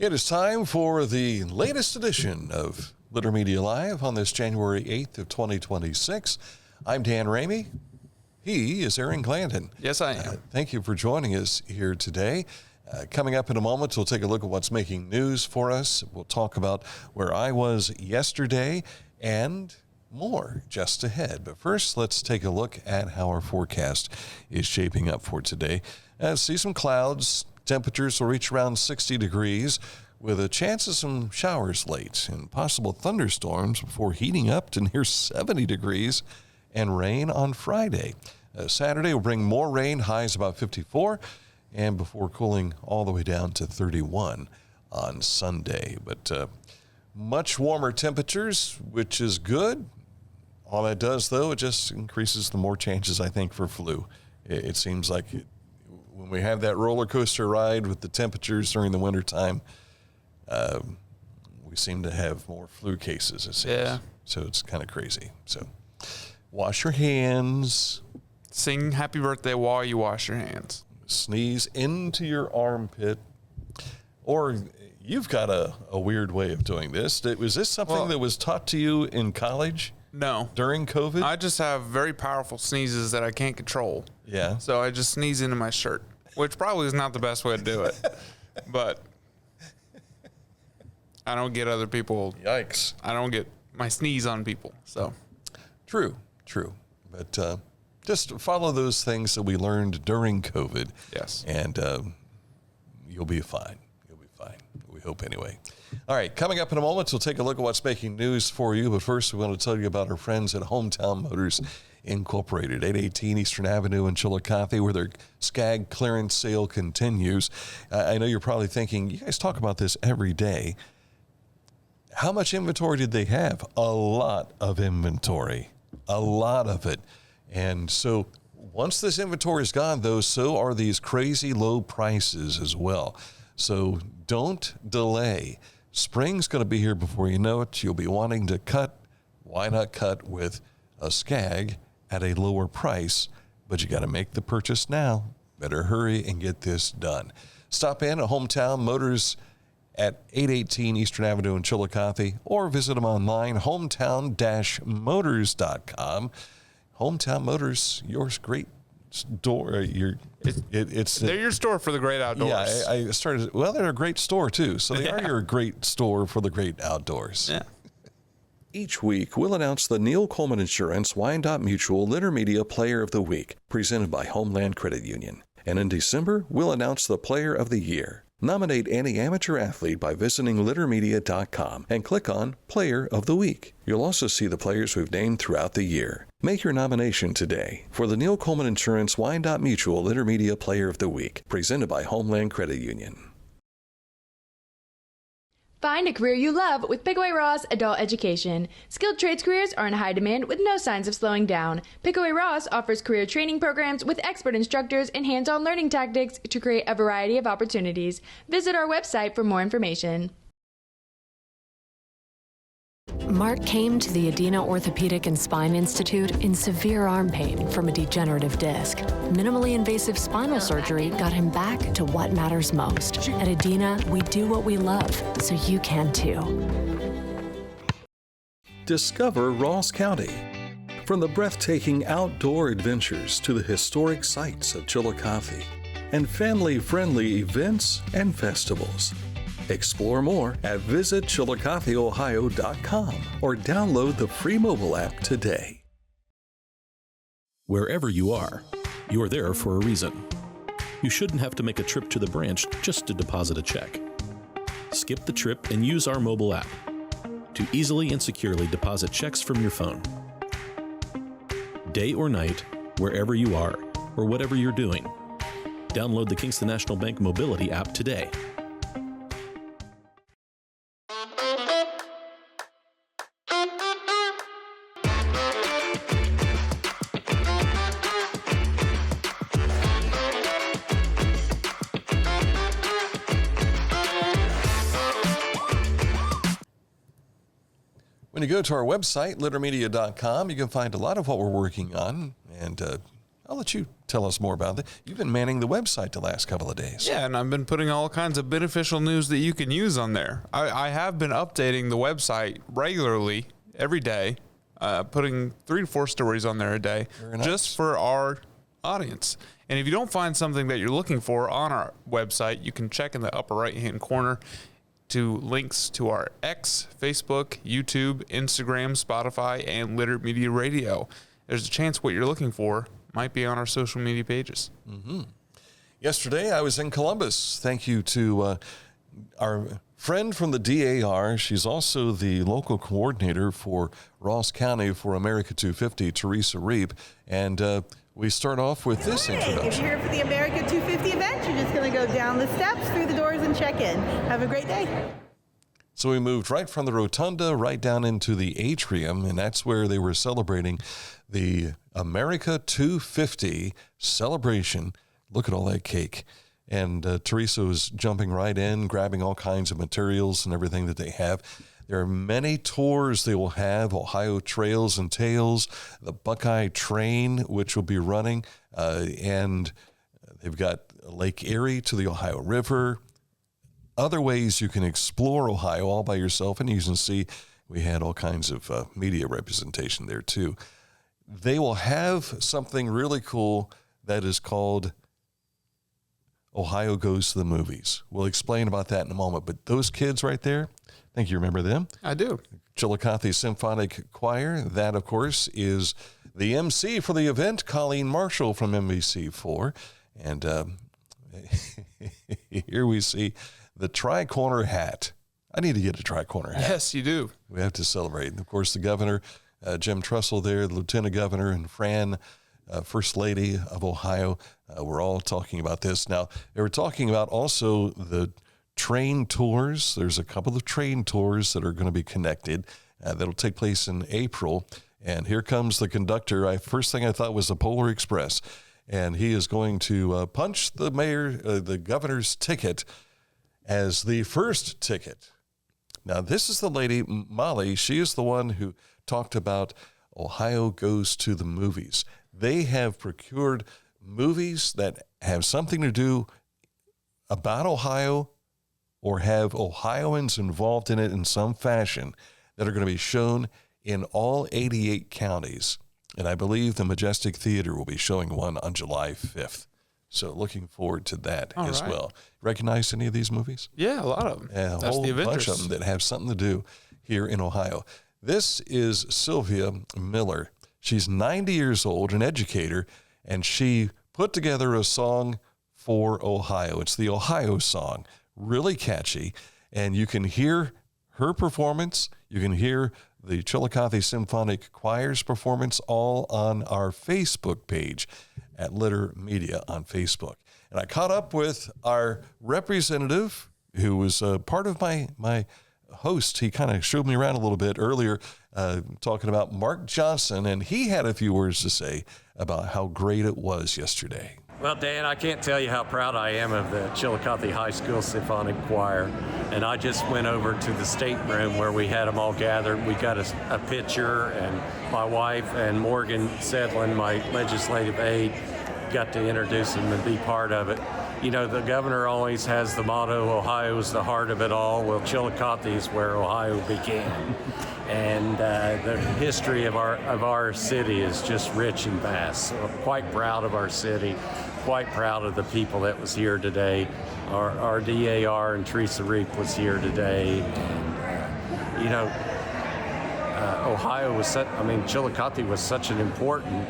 It is time for the latest edition of Litter Media Live on this January 8th of 2026. I'm Dan Ramey. He is Aaron Glandon. Yes, I am. Thank you for joining us here today. Coming up in a moment, we'll take a look at what's making news for us. We'll talk about where I was yesterday and more just ahead. But first, let's take a look at how our forecast is shaping up for today. See some clouds. Temperatures will reach around 60 degrees with a chance of some showers late and possible thunderstorms before heating up to near 70 degrees and rain on Friday. Saturday will bring more rain, highs about 54, and before cooling all the way down to 31 on Sunday. But much warmer temperatures, which is good. All that does, though, it just increases the more chances, I think, for flu. It seems like when we have that roller coaster ride with the temperatures during the wintertime, we seem to have more flu cases, it seems. Yeah. So it's kind of crazy. So wash your hands. Sing happy birthday while you wash your hands. Sneeze into your armpit. Or you've got a weird way of doing this. Was this something that was taught to you in college? No. During COVID? I just have very powerful sneezes that I can't control. Yeah. So I just sneeze into my shirt, which probably is not the best way to do it. But I don't get other people. Yikes. I don't get my sneeze on people. So True. But just follow those things that we learned during COVID. Yes. And you'll be fine. We hope anyway. All right, coming up in a moment, we'll take a look at what's making news for you. But first, we want to tell you about our friends at Hometown Motors Incorporated, 818 Eastern Avenue in Chillicothe, where their Skag clearance sale continues. I know you're probably thinking, you guys talk about this every day. How much inventory did they have? A lot of inventory, a lot of it. And so once this inventory is gone, though, so are these crazy low prices as well. So don't delay. Spring's going to be here before you know it. You'll be wanting to cut. Why not cut with a Skag at a lower price? But you got to make the purchase now. Better hurry and get this done. Stop in at Hometown Motors at 818 Eastern Avenue in Chillicothe, or visit them online, hometown-motors.com. Hometown Motors, yours great store. they're your store for the great outdoors. Yeah, I started. Well, they're a great store too. So they are your great store for the great outdoors. Yeah. Each week, we'll announce the Neil Coleman Insurance Wyandotte Mutual Litter Media Player of the Week, presented by Homeland Credit Union. And in December, we'll announce the Player of the Year. Nominate any amateur athlete by visiting littermedia.com and click on Player of the Week. You'll also see the players we've named throughout the year. Make your nomination today for the Neil Coleman Insurance Wyandotte Mutual Litter Media Player of the Week, presented by Homeland Credit Union. Find a career you love with Pickaway Ross Adult Education. Skilled trades careers are in high demand with no signs of slowing down. Pickaway Ross offers career training programs with expert instructors and hands-on learning tactics to create a variety of opportunities. Visit our website for more information. Mark came to the Adina Orthopedic and Spine Institute in severe arm pain from a degenerative disc. Minimally invasive spinal surgery got him back to what matters most. At Adina, we do what we love, so you can too. Discover Ross County. From the breathtaking outdoor adventures to the historic sights of Chillicothe and family-friendly events and festivals. Explore more at visitchillicotheohio.com or download the free mobile app today. Wherever you are there for a reason. You shouldn't have to make a trip to the branch just to deposit a check. Skip the trip and use our mobile app to easily and securely deposit checks from your phone. Day or night, wherever you are, or whatever you're doing. Download the Kingston National Bank Mobility app today. When you go to our website, littermedia.com, you can find a lot of what we're working on. And I'll let you tell us more about it. You've been manning the website the last couple of days. Yeah, and I've been putting all kinds of beneficial news that you can use on there. I have been updating the website regularly every day, putting 3 to 4 stories on there a day, just for our audience. And if you don't find something that you're looking for on our website, you can check in the upper right-hand corner to links to our X, Facebook, YouTube, Instagram, Spotify, and Litter Media Radio. There's a chance what you're looking for might be on our social media pages. Mm-hmm. Yesterday, I was in Columbus. Thank you to our friend from the DAR. She's also the local coordinator for Ross County for America 250, Teresa Reap. And we start off with this introduction. If you're here for the America 250 event, you're just going to go down the steps, through the doors, and check in. Have a great day. So we moved right from the rotunda right down into the atrium, and that's where they were celebrating the America 250 celebration. Look at all that cake. And Teresa was jumping right in, grabbing all kinds of materials and everything that they have. There are many tours they will have: Ohio Trails and Tales, the Buckeye Train, which will be running, and they've got Lake Erie to the Ohio River. Other ways you can explore Ohio all by yourself, and you can see we had all kinds of media representation there too. They will have something really cool that is called Ohio Goes to the Movies. We'll explain about that in a moment, but those kids right there, I think you remember them. I do. Chillicothe Symphonic Choir. That, of course, is the MC for the event, Colleen Marshall from NBC4. And here we see the tri-corner hat. I need to get a tri-corner hat. Yes, you do. We have to celebrate. And of course, the governor, Jim Trussell there, the lieutenant governor, and Fran, First Lady of Ohio, we're all talking about this. Now, they were talking about also the train tours. There's a couple of train tours that are going to be connected. That'll take place in April. And here comes the conductor. First thing I thought was the Polar Express. And he is going to punch the governor's ticket as the first ticket. Now, this is the lady, Molly. She is the one who talked about Ohio Goes to the Movies. They have procured movies that have something to do about Ohio or have Ohioans involved in it in some fashion that are going to be shown in all 88 counties. And I believe the Majestic Theater will be showing one on July 5th. So looking forward to that as well. Recognize any of these movies? Yeah, a lot of them. Yeah, a whole bunch of them that have something to do here in Ohio. This is Sylvia Miller. She's 90 years old, an educator, and she put together a song for Ohio. It's the Ohio song, really catchy, and you can hear her performance. You can hear the Chillicothe Symphonic Choir's performance all on our Facebook page at Litter Media on Facebook. And I caught up with our representative who was part of my host. He kind of showed me around a little bit earlier, talking about Mark Johnson, and he had a few words to say about how great it was yesterday. Well, Dan, I can't tell you how proud I am of the Chillicothe High School Symphonic Choir. And I just went over to the stateroom where we had them all gathered. We got a picture, and my wife and Morgan Sedlin, my legislative aide, got to introduce them and be part of it. You know, the governor always has the motto, Ohio's the heart of it all. Well, Chillicothe is where Ohio began. And the history of our city is just rich and vast. So I'm quite proud of our city, quite proud of the people that was here today. Our DAR and Teresa Reap was here today. And, you know, Ohio was Chillicothe was such an important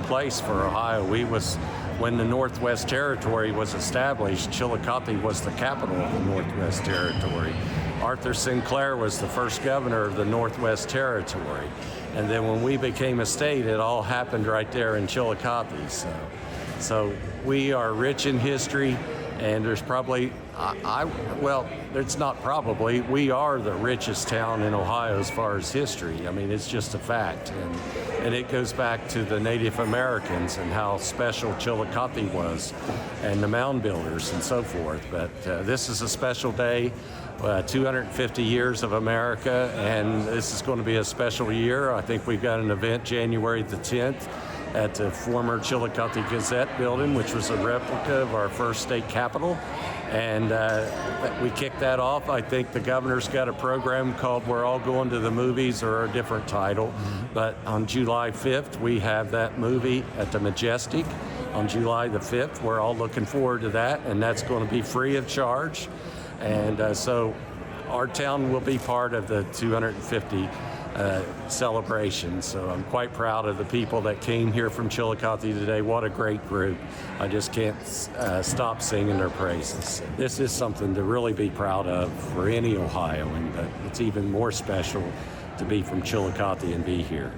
place for Ohio. When the Northwest Territory was established, Chillicothe was the capital of the Northwest Territory. Arthur Sinclair was the first governor of the Northwest Territory. And then when we became a state, it all happened right there in Chillicothe. So we are rich in history, and there's probably, it's not probably, we are the richest town in Ohio as far as history. I mean, it's just a fact. And it goes back to the Native Americans and how special Chillicothe was, and the mound builders and so forth. But this is a special day, 250 years of America, and this is going to be a special year. I think we've got an event January the 10th at the former Chillicothe Gazette building, which was a replica of our first state capitol. And we kicked that off. I think the governor's got a program called We're All Going to the Movies, or a different title. But on July 5th, we have that movie at the Majestic. On July the 5th, we're all looking forward to that, and that's going to be free of charge. And so our town will be part of the 250 celebration. So I'm quite proud of the people that came here from Chillicothe today. What a great group. I just can't stop singing their praises. This is something to really be proud of for any Ohioan, but it's even more special to be from Chillicothe and be here.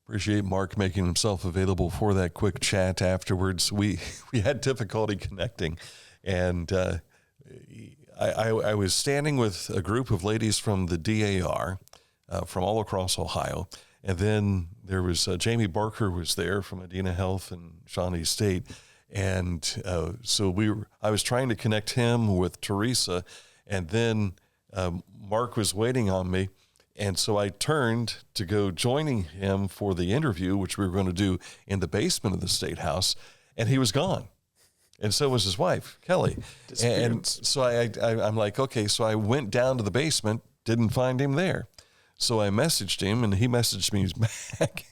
Appreciate Mark making himself available for that quick chat afterwards. We had difficulty connecting, and I was standing with a group of ladies from the DAR from all across Ohio, and then there was Jamie Barker was there from Adena Health and Shawnee State, and so I was trying to connect him with Teresa, and then Mark was waiting on me. And so I turned to go joining him for the interview, which we were going to do in the basement of the State House, and he was gone. And so was his wife, Kelly. And so I'm like, okay, so I went down to the basement, didn't find him there. So I messaged him, and he messaged me back.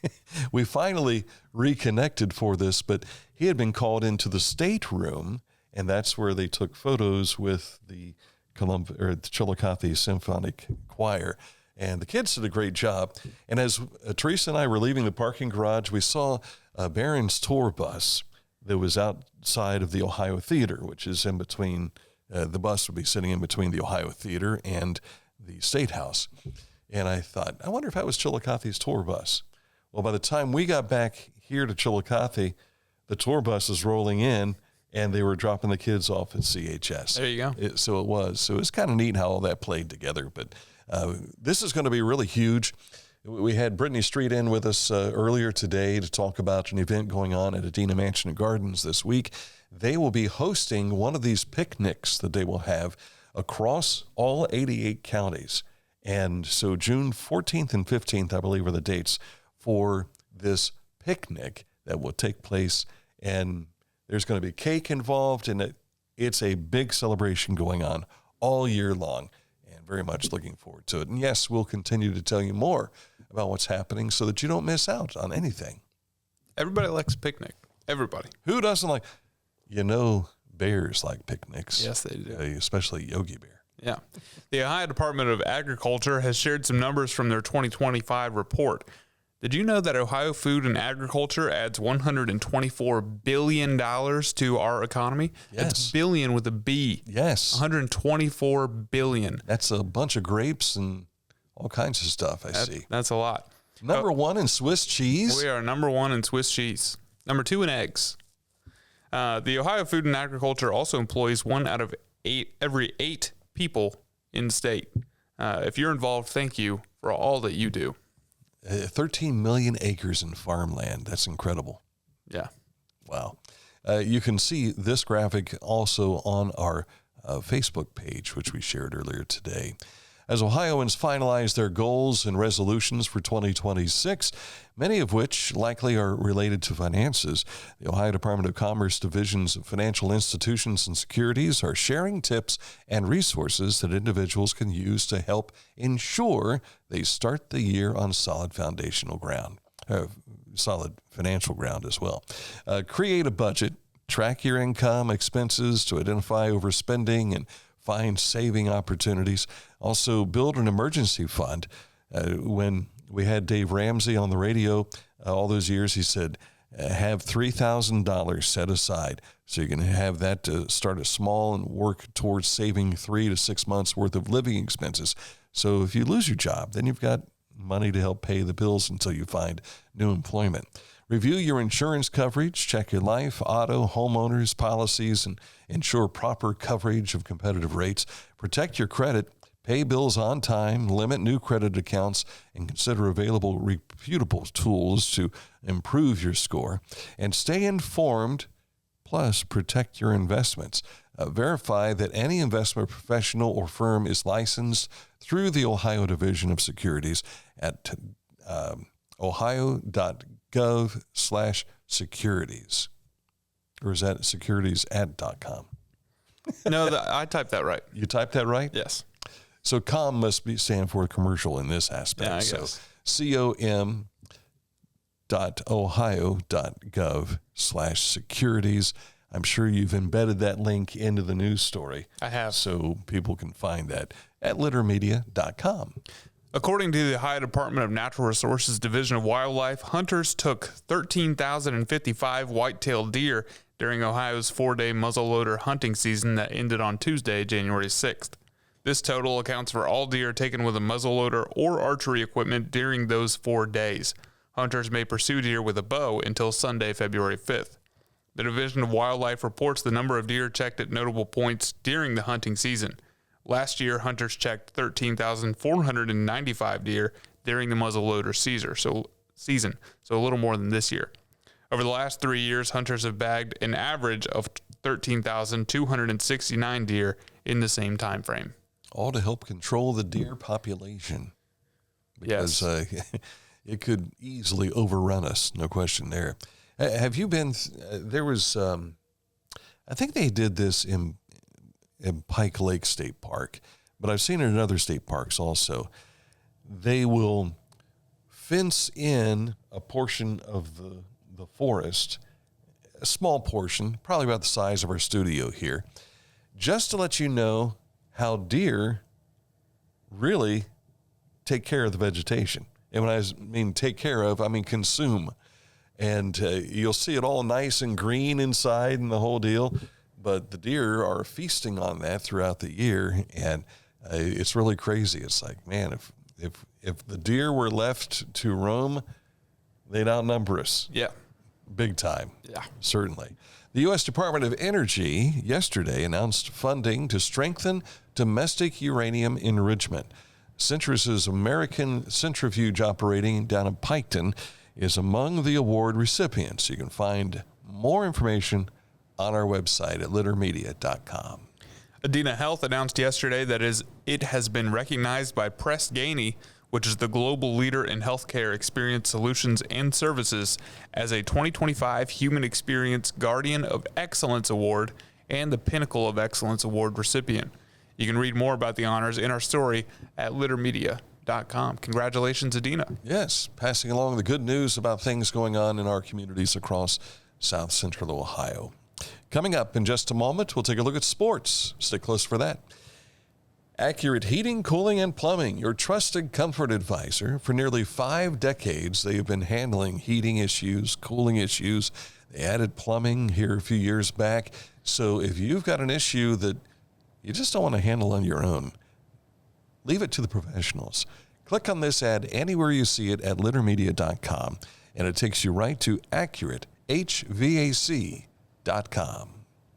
We finally reconnected for this, but he had been called into the stateroom, and that's where they took photos with the Chillicothe Symphonic Choir. And the kids did a great job. And as Teresa and I were leaving the parking garage, we saw a Barron's tour bus that was outside of the Ohio Theater, which is in between, the bus would be sitting in between the Ohio Theater and the State House. And I thought, I wonder if that was Chillicothe's tour bus. Well, by the time we got back here to Chillicothe, the tour bus is rolling in, and they were dropping the kids off at CHS. There you go. So it was kind of neat how all that played together. But this is going to be really huge. We had Brittany Street in with us earlier today to talk about an event going on at Adena Mansion and Gardens this week. They will be hosting one of these picnics that they will have across all 88 counties. And so June 14th and 15th, I believe, are the dates for this picnic that will take place. And there's going to be cake involved, and it's a big celebration going on all year long. Very much looking forward to it. And yes, we'll continue to tell you more about what's happening so that you don't miss out on anything. Everybody likes a picnic. Everybody. Who doesn't like, bears like picnics. Yes, they do. Especially Yogi Bear. Yeah. The Ohio Department of Agriculture has shared some numbers from their 2025 report. Did you know that Ohio food and agriculture adds $124 billion to our economy? Yes. That's billion with a B. Yes. $124 billion. That's a bunch of grapes and all kinds of stuff, I see. That's a lot. Number one in Swiss cheese? We are number one in Swiss cheese. Number two in eggs. The Ohio Food and Agriculture also employs 1 out of every 8 people in the state. If you're involved, thank you for all that you do. 13 million acres in farmland. That's incredible. Yeah. Wow. You can see this graphic also on our Facebook page, which we shared earlier today. As Ohioans finalize their goals and resolutions for 2026, many of which likely are related to finances, the Ohio Department of Commerce Divisions of Financial Institutions and Securities are sharing tips and resources that individuals can use to help ensure they start the year on solid financial ground as well. Create a budget, track your income, expenses to identify overspending and find saving opportunities. Also, build an emergency fund. When we had Dave Ramsey on the radio all those years, he said, have $3,000 set aside. So you can have that to start small and work towards saving 3 to 6 months worth of living expenses. So if you lose your job, then you've got money to help pay the bills until you find new employment. Review your insurance coverage, check your life, auto, homeowners policies, and ensure proper coverage of competitive rates. Protect your credit, pay bills on time, limit new credit accounts, and consider available reputable tools to improve your score. And stay informed, plus protect your investments. Verify that any investment professional or firm is licensed through the Ohio Division of Securities at ohio.gov .gov/securities. Or is that securities@.com? No, I typed that right. You typed that right? Yes. So com must stand for commercial in this aspect. Yeah, I so guess. com.ohio.gov/securities. I'm sure you've embedded that link into the news story. I have. So people can find that at littermedia.com. According to the Ohio Department of Natural Resources Division of Wildlife, hunters took 13,055 white-tailed deer during Ohio's 4-day muzzleloader hunting season that ended on Tuesday, January 6th. This total accounts for all deer taken with a muzzleloader or archery equipment during those 4 days. Hunters may pursue deer with a bow until Sunday, February 5th. The Division of Wildlife reports the number of deer checked at notable points during the hunting season. Last year, hunters checked 13,495 deer during the muzzleloader season, so a little more than this year. Over the last 3 years, hunters have bagged an average of 13,269 deer in the same time frame. All to help control the deer population. Because it could easily overrun us, no question there. Have you been, there was, I think they did this in Pike Lake State Park, but I've seen it in other state parks also. They will fence in a portion of the forest, a small portion, probably about the size of our studio here, just to let you know how deer really take care of the vegetation. And when I mean take care of, I mean consume. And you'll see it all nice and green inside and the whole deal. But the deer are feasting on that throughout the year, and it's really crazy. It's like, man, if the deer were left to roam, they'd outnumber us. Yeah. Big time. Yeah. Certainly. The U.S. Department of Energy yesterday announced funding to strengthen domestic uranium enrichment. Centrus's American centrifuge operating down in Piketon is among the award recipients. You can find more information on our website at littermedia.com. Adena Health announced yesterday that it has been recognized by Press Ganey, which is the global leader in healthcare experience solutions and services, as a 2025 Human Experience Guardian of Excellence Award and the Pinnacle of Excellence Award recipient. You can read more about the honors in our story at littermedia.com. Congratulations, Adena. Yes, passing along the good news about things going on in our communities across South Central Ohio. Coming up in just a moment, we'll take a look at sports. Stay close for that. Accurate Heating, Cooling, and Plumbing, your trusted comfort advisor. For nearly 5 decades, they have been handling heating issues, cooling issues. They added plumbing here a few years back. So if you've got an issue that you just don't want to handle on your own, leave it to the professionals. Click on this ad anywhere you see it at littermedia.com, and it takes you right to AccurateHVAC.com.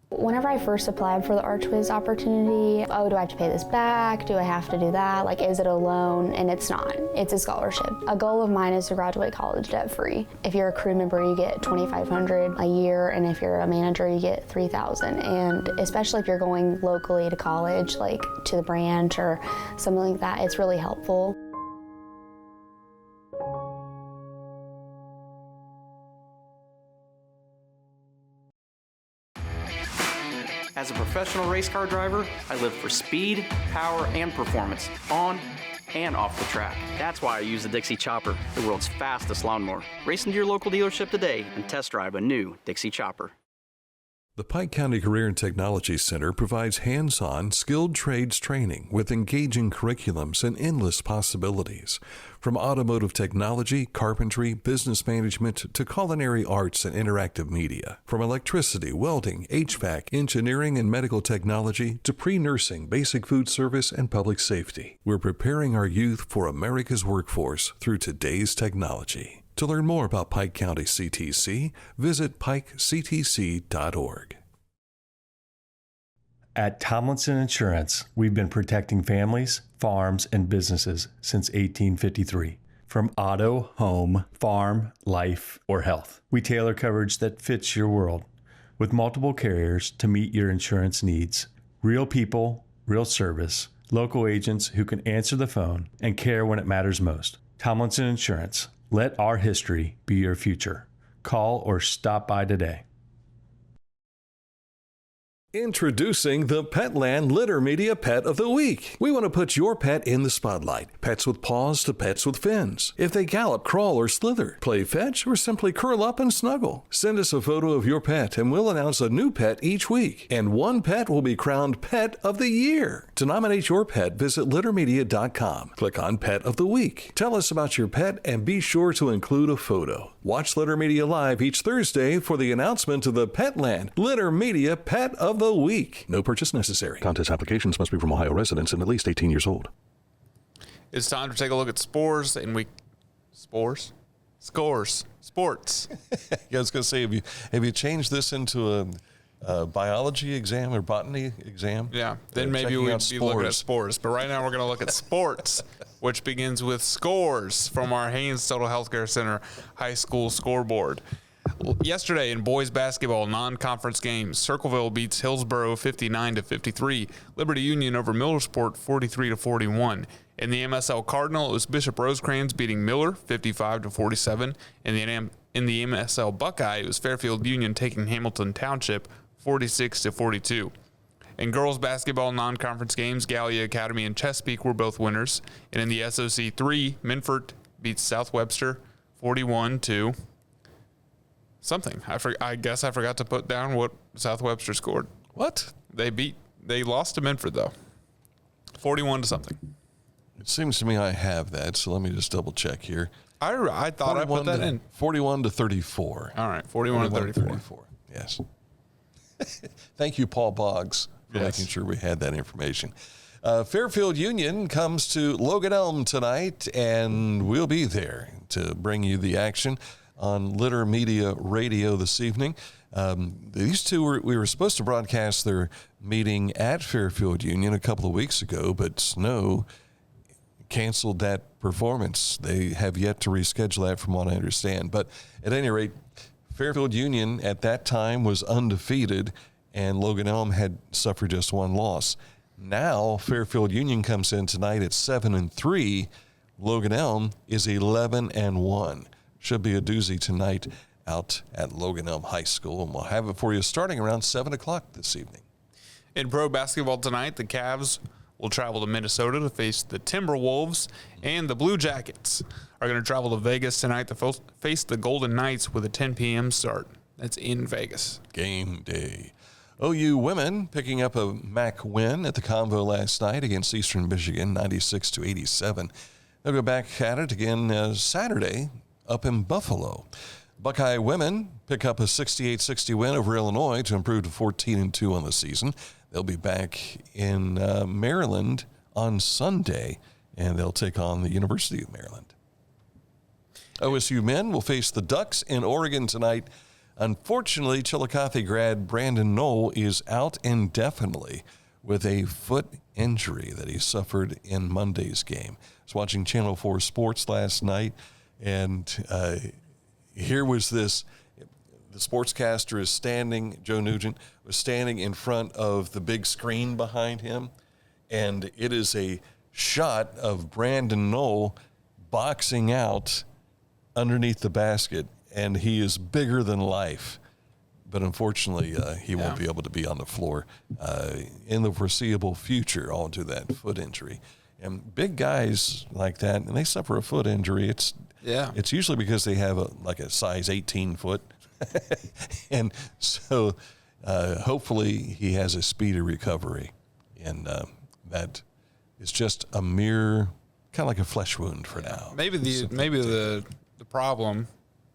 Whenever I first applied for the ArchWiz opportunity, do I have to pay this back? Do I have to do that? Like, is it a loan? And it's not. It's a scholarship. A goal of mine is to graduate college debt-free. If you're a crew member, you get $2,500 a year, and if you're a manager, you get $3,000. And especially if you're going locally to college, like to the branch or something like that, it's really helpful. As a professional race car driver, I live for speed, power, and performance, on and off the track. That's why I use the Dixie Chopper, the world's fastest lawnmower. Race into your local dealership today and test drive a new Dixie Chopper. The Pike County Career and Technology Center provides hands-on, skilled trades training with engaging curriculums and endless possibilities. From automotive technology, carpentry, business management, to culinary arts and interactive media. From electricity, welding, HVAC, engineering, and medical technology, to pre-nursing, basic food service, and public safety. We're preparing our youth for America's workforce through today's technology. To learn more about Pike County CTC, visit pikectc.org. At Tomlinson Insurance, we've been protecting families, farms, and businesses since 1853. From auto, home, farm, life, or health, we tailor coverage that fits your world with multiple carriers to meet your insurance needs. Real people, real service, local agents who can answer the phone and care when it matters most. Tomlinson Insurance, Let our history be your future. Call or stop by today. Introducing the Petland Litter Media Pet of the Week. We want to put your pet in the spotlight. Pets with paws to pets with fins. If they gallop, crawl, or slither, play fetch, or simply curl up and snuggle. Send us a photo of your pet and we'll announce a new pet each week. And one pet will be crowned Pet of the Year. To nominate your pet, visit littermedia.com. Click on Pet of the Week. Tell us about your pet and be sure to include a photo. Watch Litter Media Live each Thursday for the announcement of the Petland Litter Media Pet of the Week. No purchase necessary. Contest applications must be from Ohio residents and at least 18 years old. It's time to take a look at sports. Sports. Yeah, I was going to say, have you changed this into a biology exam or botany exam? Yeah, then maybe we'd be looking at sports. But right now we're going to look at sports, which begins with scores from our Haynes Total Healthcare Center High School scoreboard. Yesterday in boys basketball non-conference games, Circleville beats Hillsborough 59-53, Liberty Union over Millersport 43-41. In the MSL Cardinal, it was Bishop Rosecrans beating Miller 55-47. In the MSL Buckeye, it was Fairfield Union taking Hamilton Township 46-42. In girls basketball non-conference games, Gallia Academy and Chesapeake were both winners. And in the SOC 3, Minford beats South Webster 41-. Something. I guess I forgot to put down what South Webster scored. What? They lost to Minford, though. 41-something. It seems to me I have that, so let me just double check here. I thought I put that in. 41-34. All right, 41-34. Yes. Thank you, Paul Boggs, for making sure we had that information. Fairfield Union comes to Logan Elm tonight, and we'll be there to bring you the action on Litter Media Radio this evening. These two, we were supposed to broadcast their meeting at Fairfield Union a couple of weeks ago, but snow canceled that performance. They have yet to reschedule that from what I understand. But at any rate, Fairfield Union at that time was undefeated, and Logan Elm had suffered just one loss. Now, Fairfield Union comes in tonight at 7-3. Logan Elm is 11-1. Should be a doozy tonight out at Logan Elm High School, and we'll have it for you starting around 7 o'clock this evening. In pro basketball tonight, the Cavs will travel to Minnesota to face the Timberwolves, and the Blue Jackets are going to travel to Vegas tonight to face the Golden Knights with a 10 p.m. start. That's in Vegas. Game day. OU women picking up a MAC win at the Convo last night against Eastern Michigan, 96-87. They'll go back at it again Saturday up in Buffalo. Buckeye women pick up a 68-60 win over Illinois to improve to 14-2 on the season. They'll be back in Maryland on Sunday, and they'll take on the University of Maryland. OSU men will face the Ducks in Oregon tonight. Unfortunately, Chillicothe grad Brandon Knoll is out indefinitely with a foot injury that he suffered in Monday's game. I was watching Channel 4 Sports last night, and here was this. The sportscaster is standing, Joe Nugent was standing in front of the big screen behind him, and it is a shot of Brandon Knoll boxing out underneath the basket, and he is bigger than life. But unfortunately, he won't be able to be on the floor in the foreseeable future due to that foot injury. And big guys like that, and they suffer a foot injury, it's usually because they have a size 18 foot. And so hopefully he has a speedy recovery, and that is just a mere kind of like a flesh wound for now. Maybe the problem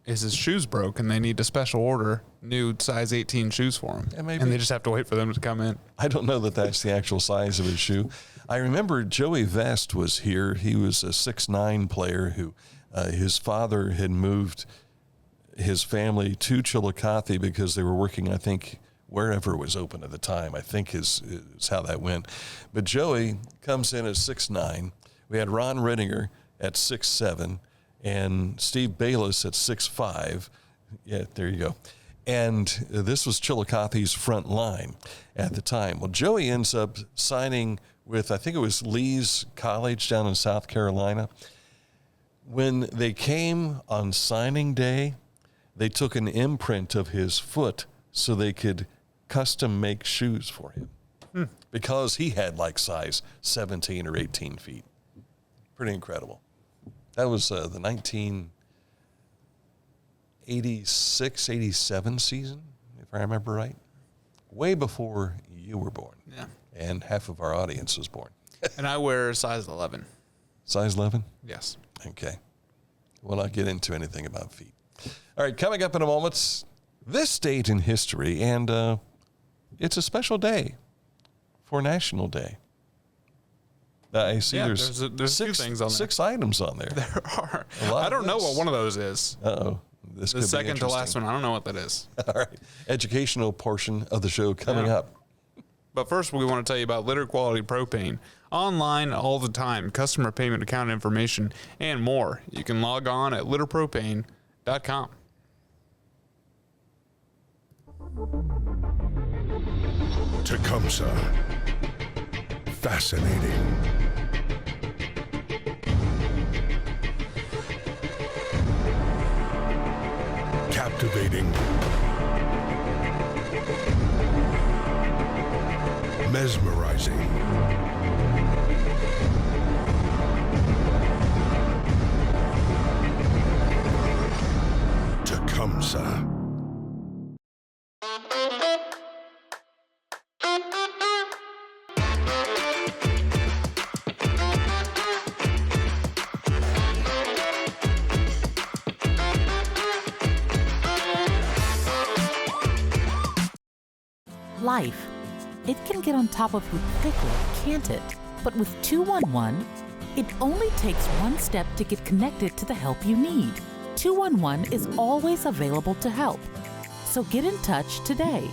is his shoes broke and they need to special order new size 18 shoes for him. Yeah, and they just have to wait for them to come in. I don't know that that's the actual size of his shoe. I remember Joey Vest was here. He was a 6'9" player who his father had moved his family to Chillicothe because they were working, I think, wherever was open at the time, I think is how that went. But Joey comes in at 6'9". We had Ron Rittinger at 6'7", and Steve Bayless at 6'5". Yeah, there you go. And this was Chillicothe's front line at the time. Well, Joey ends up signing with, I think it was Lee's College down in South Carolina. when they came on signing day, they took an imprint of his foot so they could custom make shoes for him because he had like size 17 or 18 feet. Pretty incredible. That was the 1986, 87 season, if I remember right. Way before you were born. Yeah. And half of our audience was born. And I wear size 11. Size 11? Yes. Okay. We'll not get into anything about feet. All right, coming up in a moment, this date in history, and it's a special day for National Day. I see there's a few things on there. 6 items on there. There are. I don't know what one of those is. Uh-oh. This The could be second to last interesting. one, I don't know what that is. All right. Educational portion of the show coming up. But first, we want to tell you about Litter Quality Propane. Online all the time, customer payment account information, and more. You can log on at litterpropane.com. Tecumseh. Fascinating. Captivating. Mesmerizing. Tecumseh. Life. It can get on top of you quickly, can't it? But with 211, it only takes one step to get connected to the help you need. 211 is always available to help. So get in touch today.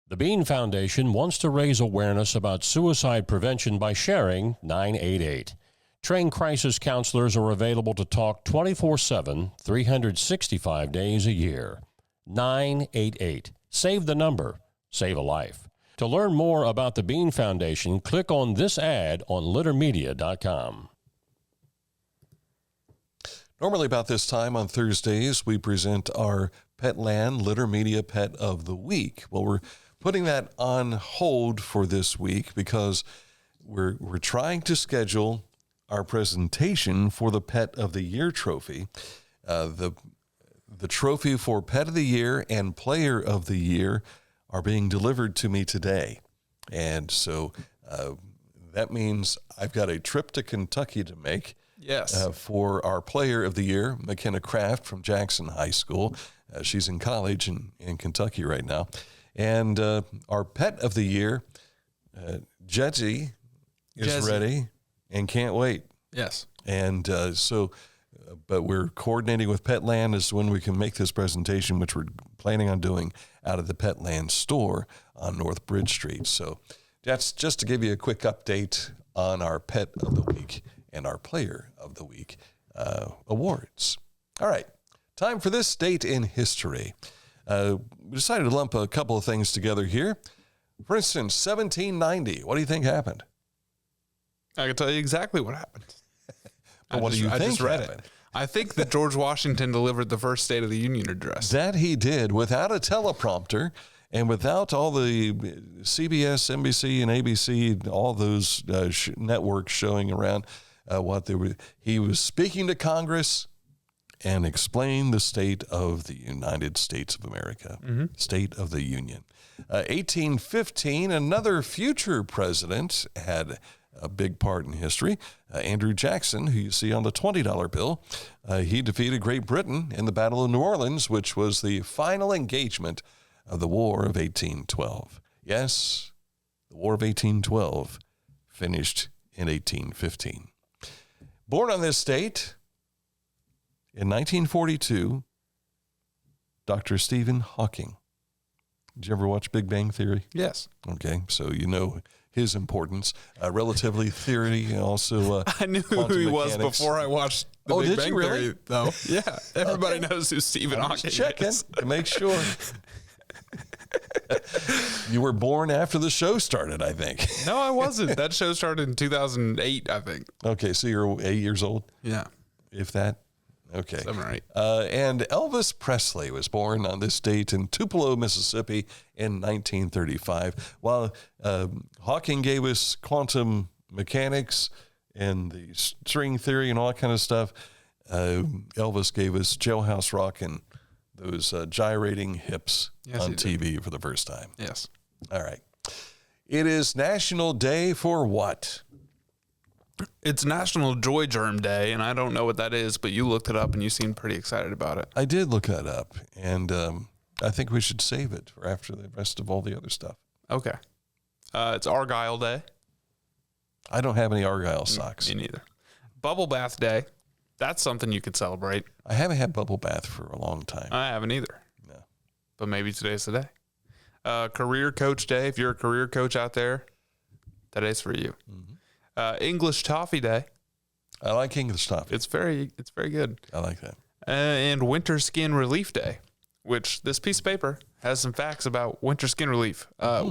The Bean Foundation wants to raise awareness about suicide prevention by sharing 988. Trained crisis counselors are available to talk 24/7, 365 days a year. 988. Save the number. Save a life. To learn more about the Bean Foundation, click on this ad on littermedia.com. Normally about this time on Thursdays, we present our Petland Litter Media Pet of the Week. Well, we're putting that on hold for this week because we're trying to schedule our presentation for the Pet of the Year trophy. The trophy for Pet of the Year and Player of the Year are being delivered to me today. And so that means I've got a trip to Kentucky to make. Yes. For our Player of the Year, McKenna Kraft from Jackson High School. She's in college in Kentucky right now. And our Pet of the Year, Jetty, is ready and can't wait. Yes. And but we're coordinating with Petland as to when we can make this presentation, which we're planning on doing out of the Petland store on North Bridge Street. So that's just to give you a quick update on our Pet of the Week and our Player of the Week awards. All right, time for this date in history. We decided to lump a couple of things together here. For instance, 1790. What do you think happened? I can tell you exactly what happened. What do you think I just read happened? it. I think that George Washington delivered the first State of the Union address. That he did without a teleprompter and without all the CBS, NBC, and ABC, all those networks showing around what they were. He was speaking to Congress and explained the state of the United States of America, State of the Union. 1815, another future president had a big part in history. Andrew Jackson, who you see on the $20 bill, he defeated Great Britain in the Battle of New Orleans, which was the final engagement of the War of 1812. Yes, the War of 1812 finished in 1815. Born on this date in 1942, Dr. Stephen Hawking. Did you ever watch Big Bang Theory? Yes. Okay, so you know his importance. Relativity theory, also I knew who he was before I watched the Big Bang Theory, though. Yeah, everybody knows who Stephen Hawking is. Checking to make sure. You were born after the show started, I think. No, I wasn't. That show started in 2008, I think. Okay, so you're 8 years old? Yeah. If that? Okay. 7 or 8. And Elvis Presley was born on this date in Tupelo, Mississippi in 1935. While Hawking gave us quantum mechanics and the string theory and all that kind of stuff, Elvis gave us Jailhouse Rock and those gyrating hips on TV for the first time. Yes. All right. It is National Day for what? It's National Joy Germ Day, and I don't know what that is, but you looked it up and you seemed pretty excited about it. I did look that up, and I think we should save it for after the rest of all the other stuff. Okay. It's Argyle Day. I don't have any Argyle socks. Me neither. Bubble Bath Day. That's something you could celebrate. I haven't had bubble bath for a long time. I haven't either. No. But maybe today's the day. Career Coach Day. If you're a career coach out there, today's for you. Mm-hmm. English Toffee Day. I like English toffee. It's very good. I like that. And Winter Skin Relief Day, which this piece of paper has some facts about winter skin relief.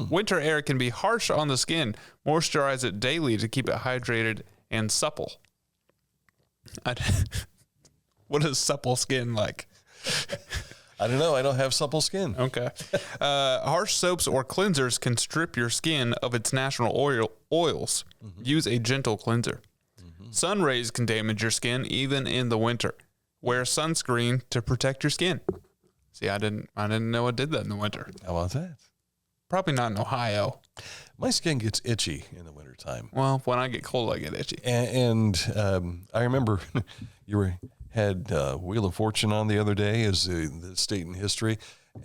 Winter air can be harsh on the skin. Moisturize it daily to keep it hydrated and supple. What is supple skin like? I don't know. I don't have supple skin. Okay. Harsh soaps or cleansers can strip your skin of its natural oils. Mm-hmm. Use a gentle cleanser. Mm-hmm. Sun rays can damage your skin even in the winter. Wear sunscreen to protect your skin. See, I didn't know it did that in the winter. How about that? Probably not in Ohio. My skin gets itchy in the wintertime. Well, when I get cold, I get itchy. And I remember you had Wheel of Fortune on the other day as the state in history.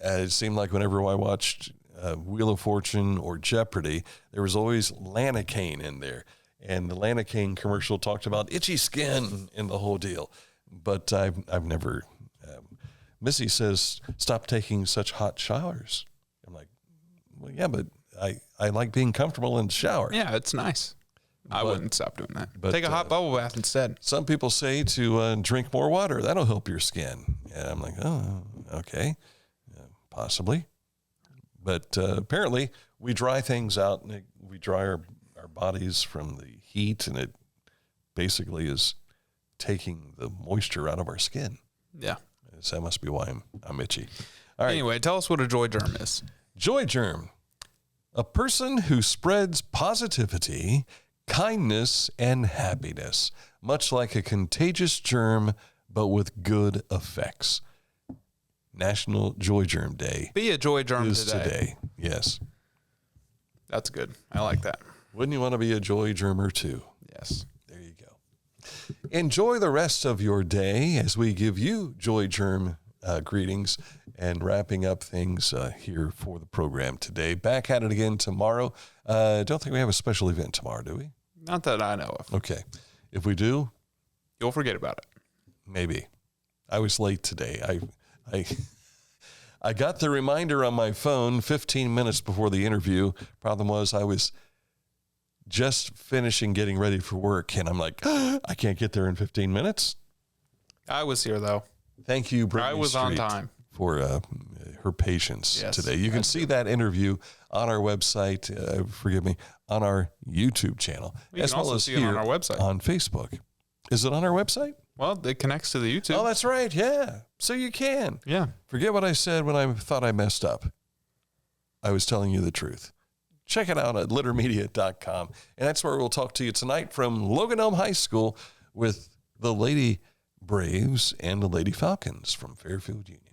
It seemed like whenever I watched Wheel of Fortune or Jeopardy, there was always Lanacaine in there. And the Lanacaine commercial talked about itchy skin and the whole deal. But I've never... Missy says, stop taking such hot showers. I'm like, well, yeah, but I like being comfortable in the shower. Yeah, it's nice. I wouldn't stop doing that. But take a hot bubble bath instead. Some people say to drink more water. That'll help your skin. And I'm like, oh, okay, possibly. But apparently we dry things out. And we dry our bodies from the heat, and it basically is taking the moisture out of our skin. Yeah. So that must be why I'm itchy. All right. Anyway, tell us what a joy germ is. Joy germ, a person who spreads positivity, kindness, and happiness, much like a contagious germ, but with good effects. National Joy Germ Day. Be a joy germ today. Yes. That's good. I like that. Wouldn't you want to be a joy germer too? Yes. There you go. Enjoy the rest of your day as we give you joy germ greetings and wrapping up things here for the program today. Back at it again tomorrow. Don't think we have a special event tomorrow, do we? Not that I know of. Okay. If we do, you'll forget about it. Maybe. I was late today. I got the reminder on my phone 15 minutes before the interview. Problem was I was just finishing getting ready for work, and I'm like, I can't get there in 15 minutes. I was here, though. Thank you, Brittany I was Street, on time. For her patience today. You can see that interview on our website, on our YouTube channel, as well as here on our website. On Facebook. Is it on our website? Well, it connects to the YouTube. Oh, that's right. Yeah. So you can. Yeah. Forget what I said when I thought I messed up. I was telling you the truth. Check it out at littermedia.com. And that's where we'll talk to you tonight from Logan Elm High School with the Lady Braves and the Lady Falcons from Fairfield Union.